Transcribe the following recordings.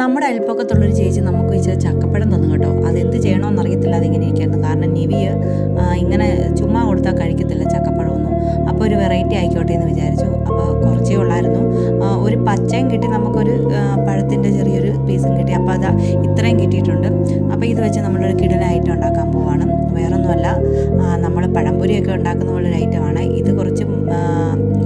നമ്മുടെ അയൽപ്പക്കത്തുള്ളൊരു ചേച്ചി നമുക്ക് ഇച്ചിരി ചക്കപ്പഴം തന്നു കേട്ടോ. അതെന്ത് ചെയ്യണമെന്ന് അറിയത്തില്ല, അതിങ്ങനെ ഇരിക്കുകയായിരുന്നു. കാരണം നിവിയെ ഇങ്ങനെ ചുമ്മാ കൊടുത്താൽ കഴിക്കത്തില്ല ചക്കപ്പഴമൊന്നും. അപ്പോൾ ഒരു വെറൈറ്റി ആയിക്കോട്ടെ എന്ന് വിചാരിച്ചു. അപ്പോൾ കുറച്ചേ ഉള്ളായിരുന്നു. ഒരു പച്ചയും കിട്ടി, നമുക്കൊരു പഴത്തിൻ്റെ ചെറിയൊരു പീസും കിട്ടി. അപ്പോൾ അതാ ഇത്രയും കിട്ടിയിട്ടുണ്ട്. അപ്പോൾ ഇത് വെച്ച് നമ്മളൊരു കിടലായിട്ട് ഉണ്ടാക്കാൻ പോവാണ്. വേറൊന്നുമല്ല, നമ്മൾ പഴംപൊരിയൊക്കെ ഉണ്ടാക്കുന്ന പോലൊരു ഐറ്റമാണ് ഇത്. കുറച്ച്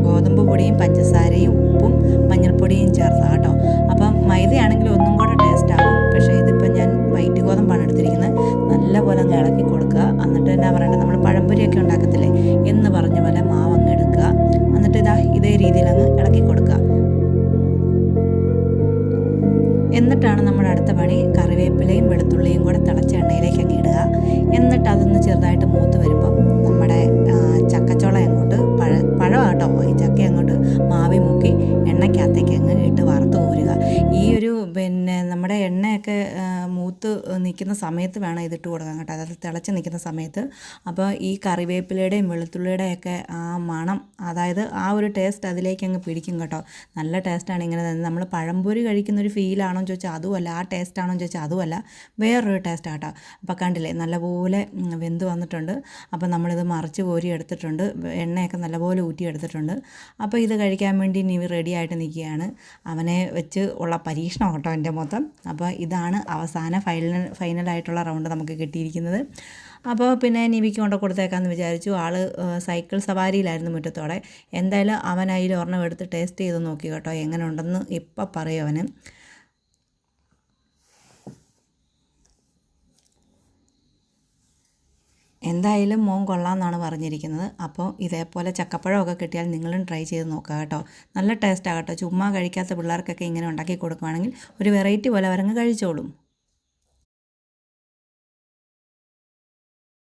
ഗോതമ്പ് പൊടിയും പഞ്ചസാരയും ഉപ്പും മഞ്ഞൾപ്പൊടിയും ചേർത്താൽ കേട്ടോ. അപ്പം മൈദയാണെങ്കിൽ ഒന്നും കൂടെ ടേസ്റ്റ് ആകും. പക്ഷേ ഇതിപ്പോൾ ഞാൻ വൈറ്റ് ഗോതമ്പാണ് എടുത്തിരിക്കുന്നത്. നല്ലപോലെ അങ്ങ് ഇളക്കി കൊടുക്കുക. എന്നിട്ട് എന്നാ പറയണ്ടത്, നമ്മൾ പഴംപൊരിയൊക്കെ ഉണ്ടാക്കത്തില്ലേ എന്ന് പറഞ്ഞ പോലെ മാവ് അങ്ങ് എടുക്കുക. എന്നിട്ട് ഇതേ രീതിയിൽ അങ്ങ് ഇളക്കി കൊടുക്കുക. എന്നിട്ടാണ് നമ്മുടെ അടുത്ത പണി കറിവേപ്പിലയും വെളുത്തുള്ളിയും കൂടെ തിളച്ച എണ്ണയിലേക്ക് അങ്ങ് ഇടുക. എന്നിട്ട് അതൊന്ന് ചെറുതായിട്ട് മൂത്ത് വരുമ്പം നമ്മുടെ ചക്കച്ചോള അങ്ങോട്ട് പഴമാട്ടോ, ഈ ചക്ക അങ്ങോട്ട് മാവി മുക്കി എണ്ണയ്ക്കകത്തേക്ക് അങ്ങ് ഇട്ട് വറുത്ത് കോരുക. ഈ ഒരു നമ്മുടെ എണ്ണയൊക്കെ മൂത്ത് നിൽക്കുന്ന സമയത്ത് വേണം ഇതിട്ട് കൊടുക്കാൻ കേട്ടോ, അതായത് തിളച്ച് നിൽക്കുന്ന സമയത്ത്. അപ്പോൾ ഈ കറിവേപ്പിലയുടെയും വെളുത്തുള്ളിയുടെയൊക്കെ ആ മണം, അതായത് ആ ഒരു ടേസ്റ്റ് അതിലേക്ക് അങ്ങ് പിടിക്കും കേട്ടോ. നല്ല ടേസ്റ്റാണ് ഇങ്ങനെ തന്നെ. നമ്മൾ പഴംപൊരി കഴിക്കുന്നൊരു ഫീലാണോ എന്ന് ചോദിച്ചാൽ അതുമല്ല, ആ ടേസ്റ്റാണോ എന്ന് ചോദിച്ചാൽ അതുമല്ല, വേറൊരു ടേസ്റ്റ് കേട്ടോ. അപ്പോൾ കണ്ടില്ലേ, നല്ലപോലെ വെന്ത് വന്നിട്ടുണ്ട്. അപ്പോൾ നമ്മളിത് മറിച്ച് കോരി എടുത്തിട്ടുണ്ട്, എണ്ണയൊക്കെ നല്ലപോലെ ഊറ്റിയെടുത്തിട്ടുണ്ട്. അപ്പോൾ ഇത് കഴിക്കാൻ വേണ്ടി നിവി റെഡി ആയിട്ട് നിൽക്കുകയാണ്. അവനെ വെച്ച് ഉള്ള പരീക്ഷണം കേട്ടോ എൻ്റെ മൊത്തം. അപ്പോൾ ഇതാണ് അവസാന ഫൈനലായിട്ടുള്ള റൗണ്ട് നമുക്ക് കിട്ടിയിരിക്കുന്നത്. അപ്പോൾ പിന്നെ നിവിക്ക് കൊണ്ട് കൊടുത്തേക്കാമെന്ന് വിചാരിച്ചു. ആൾ സൈക്കിൾ സവാരിയിലായിരുന്നു മുറ്റത്തോടെ. എന്തായാലും അവൻ അതിൽ ഒരെണ്ണം എടുത്ത് ടേസ്റ്റ് ചെയ്ത് നോക്കി കേട്ടോ, എങ്ങനെ ഉണ്ടെന്ന് ഇപ്പം പറയും അവന്. എന്തായാലും മോൻ കൊള്ളാമെന്നാണ് പറഞ്ഞിരിക്കുന്നത്. അപ്പോൾ ഇതേപോലെ ചക്കപ്പഴമൊക്കെ കിട്ടിയാൽ നിങ്ങളും ട്രൈ ചെയ്ത് നോക്കുക കേട്ടോ. നല്ല ടേസ്റ്റാകട്ടോ. ചുമ്മാ കഴിക്കാത്ത പിള്ളേർക്കൊക്കെ ഇങ്ങനെ ഉണ്ടാക്കി കൊടുക്കുകയാണെങ്കിൽ ഒരു വെറൈറ്റി പോലെ അവരങ്ങ് കഴിച്ചോളും.